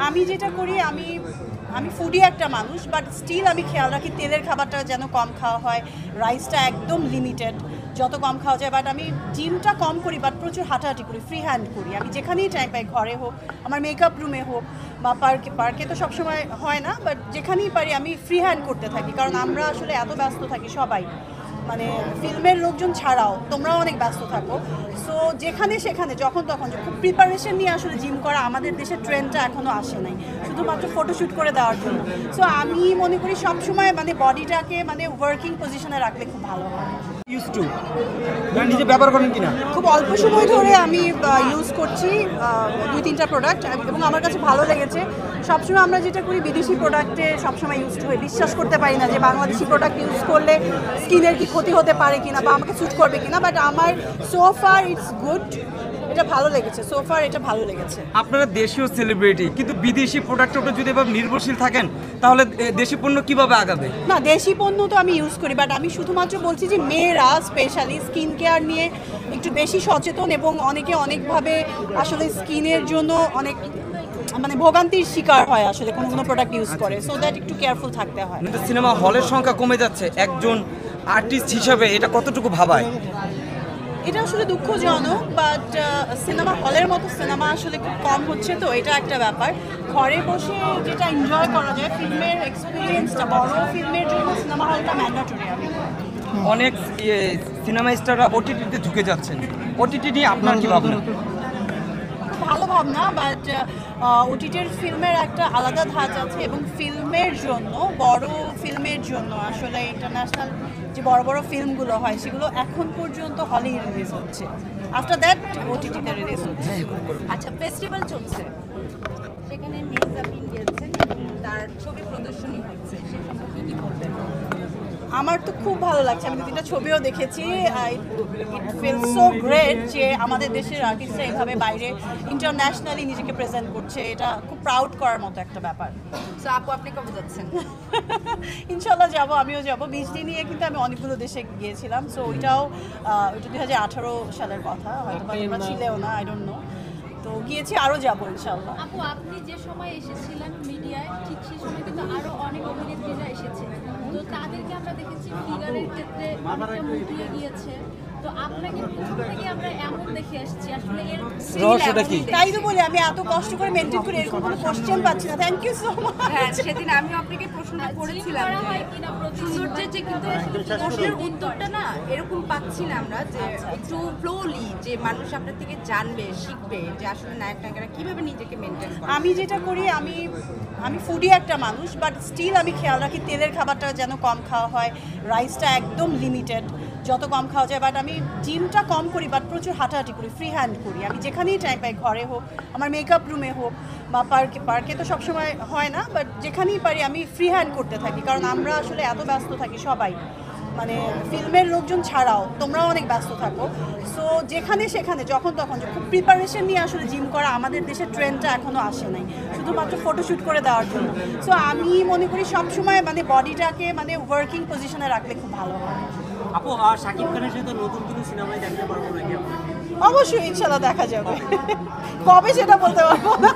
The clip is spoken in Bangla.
আমি যেটা করি আমি আমি ফুডি একটা মানুষ, বাট স্টিল আমি খেয়াল রাখি তেলের খাবারটা যেন কম খাওয়া হয়, রাইসটা একদম লিমিটেড, যত কম খাওয়া যায়। বাট আমি জিমটা কম করি, বাট প্রচুর হাঁটাহাঁটি করি, ফ্রি হ্যান্ড করি। আমি যেখানেই টাইম পাই, ঘরে হোক, আমার মেকআপ রুমে হোক, বা পার্কে পার্কে তো সবসময় হয় না, বাট যেখানেই পারি আমি ফ্রি হ্যান্ড করতে থাকি। কারণ আমরা আসলে এত ব্যস্ত থাকি সবাই, মানে ফিল্মের লোকজন ছাড়াও তোমরাও অনেক ব্যস্ত থাকো। সো যেখানে সেখানে যখন তখন খুব প্রিপারেশন নিয়ে আসলে জিম করা আমাদের দেশের ট্রেন্ডটা এখনও আসে নাই, শুধুমাত্র ফটোশ্যুট করে দেওয়ার জন্য। সো আমি মনে করি সবসময় মানে বডিটাকে মানে ওয়ার্কিং পজিশনে রাখলে খুব ভালো হয়। নিজে ব্যবহার করেন কিনা? খুব অল্প সময় ধরে আমি ইউজ করছি 2-3টা প্রোডাক্ট, এবং আমার কাছে ভালো লেগেছে। সবসময় আমরা যেটা করি বিদেশি প্রোডাক্টে সবসময় ইউজ হয়ে বিশ্বাস করতে পারি না যে বাংলাদেশি প্রোডাক্ট ইউজ করলে স্কিনের কি ক্ষতি হতে পারে কিনা বা আমাকে স্যুট করবে কিনা, বাট আমার সোফার ইটস গুড, এটা ভালো লেগেছে, সোফার এটা ভালো লেগেছে। আপনারা দেশীয় সেলিব্রিটি, কিন্তু বিদেশি প্রোডাক্টের উপর যদি এভাবে নির্ভরশীল থাকেন তাহলে দেশি পণ্য কিভাবে আগাবে? না, দেশি পণ্য তো আমি ইউজ করি, বাট আমি শুধুমাত্র বলছি যে মেয়েরা স্পেশালি স্কিন কেয়ার নিয়ে একটু বেশি সচেতন, এবং অনেকে অনেকভাবে আসলে স্কিনের জন্য অনেক মানে ভোগান্তির শিকার হয় আসলে কোনো কোনো প্রোডাক্ট ইউজ করে। সো দ্যাট একটু কেয়ারফুল থাকতে হয়। সিনেমা হলের সংখ্যা কমে যাচ্ছে, একজন আর্টিস্ট হিসাবে এটা কতটুকু ভাবায়? এটা আসলে দুঃখজনক, বাট সিনেমা হলের মতো সিনেমা আসলে খুব কম হচ্ছে, তো এটা একটা ব্যাপার। ঘরে বসে যেটা এনজয় করা যায়, ফিল্মের এক্সপিরিয়েন্সটা, বড় ফিল্মের জন্য সিনেমা হলটা ম্যান্ডেটরি। আমি অনেক সিনেমা স্টাররা ওটিটিতে ঝুঁকে যাচ্ছেন, ওটিটি নিয়ে আপনার কি ভাবনা? ভালো ভাবনা, বাট ওটিটির ফিল্মের একটা আলাদা ধাঁচ আছে, এবং ফিল্মের জন্য, বড় ফিল্মের জন্য আসলে ইন্টারন্যাশনাল যে বড় বড় ফিল্মগুলো হয় সেগুলো এখন পর্যন্ত হলেই রিলিজ হচ্ছে, আফটার দ্যাট ওটিটিতে রিলিজ হচ্ছে। আচ্ছা, ফেস্টিভ্যাল চলছে, সেখানে মেহজাবিন গেছেন এবং তার ছবি প্রদর্শনী হচ্ছে, সে সম্পর্কে কি বলবেন? আমার তো খুব ভালো লাগছে, আমি 2-3টা ছবিও দেখেছি। ইট ফিল সো গ্রেট যে আমাদের দেশের আর্টিস্টরা এভাবে বাইরে ইন্টারন্যাশনালি নিজেকে প্রেজেন্ট করছে, এটা খুব প্রাউড করার মতো একটা ব্যাপার। সো আপু, আপনি কবে যাচ্ছেন? ইনশাল্লাহ যাবো, আমিও যাবো। 20 দিন নিয়ে কিন্তু আমি অনেকগুলো দেশে গিয়েছিলাম, সো ওইটা 2018 সালের কথা, হয়তো বা তোমরা ছিলেও না, আই ডোন্ট নো। তো গিয়েছি, আরও যাবো ইনশাল্লাহ। আপু, আপনি যে সময় এসেছিলেন মিডিয়ায়, ঠিক সেই সময় কিন্তু আরো অনেক অভিনেত্রীরা এসেছে, তো তাদেরকে আমরা দেখেছি ফিগারের ক্ষেত্রে অনেকটা মুটিয়ে গিয়েছে। তো আপনাকে প্রথম থেকে আমরা এমন দেখে আসছি, আসলে এর রহস্যটা কি? তাই তো বলি, আমি এত কষ্ট করে মেনটেন করে এরকম কোনো কোশ্চেন পাচ্ছি না। Thank you so much. হ্যাঁ, সেদিন আমিও আপনাকে প্রশ্নটা করেছিলাম করা যে হয় কিনা সৌন্দর্যের যে, কিন্তু প্রশ্নের উত্তরটা না এরকম পাচ্ছি না আমরা, যে একটু ফ্লোলি, যে মানুষ আপনার থেকে জানবে, শিখবে যে আসলে নায়ক নায়িকারা কিভাবে নিজেকে মেনটেন করে। আমি যেটা করি আমি আমি ফুডি একটা মানুষ, বাট স্টিল আমি খেয়াল রাখি তেলের খাবারটা যেন কম খাওয়া হয়, রাইসটা একদম লিমিটেড, যত কম খাওয়া যায়। বাট আমি জিমটা কম করি, বাট প্রচুর হাঁটাহাঁটি করি, ফ্রি হ্যান্ড করি। আমি যেখানেই টাইম পাই, ঘরে হোক, আমার মেকআপ রুমে হোক, বা পার্কে তো সবসময় হয় না, বাট যেখানেই পারি আমি ফ্রি হ্যান্ড করতে থাকি। কারণ আমরা আসলে এত ব্যস্ত থাকি সবাই, মানে ফিল্মের লোকজন ছাড়াও তোমরাও অনেক ব্যস্ত থাকো। সো যেখানে সেখানে যখন তখন খুব প্রিপারেশন নিয়ে আসলে জিম করা আমাদের দেশের ট্রেন্ডটা এখনও আসে নাই, শুধুমাত্র ফটোশ্যুট করে দেওয়ার জন্য। সো আমি মনে করি সবসময় মানে বডিটাকে মানে ওয়ার্কিং পজিশনে রাখলে খুব ভালো হয়। আপু, শাকিব খানের সাথে নতুন কোনো সিনেমায় দেখতে পারবো নাকি আপনাকে? অবশ্যই, ইনশাল্লাহ দেখা যাবে। কবে সেটা বলতে পারবো না।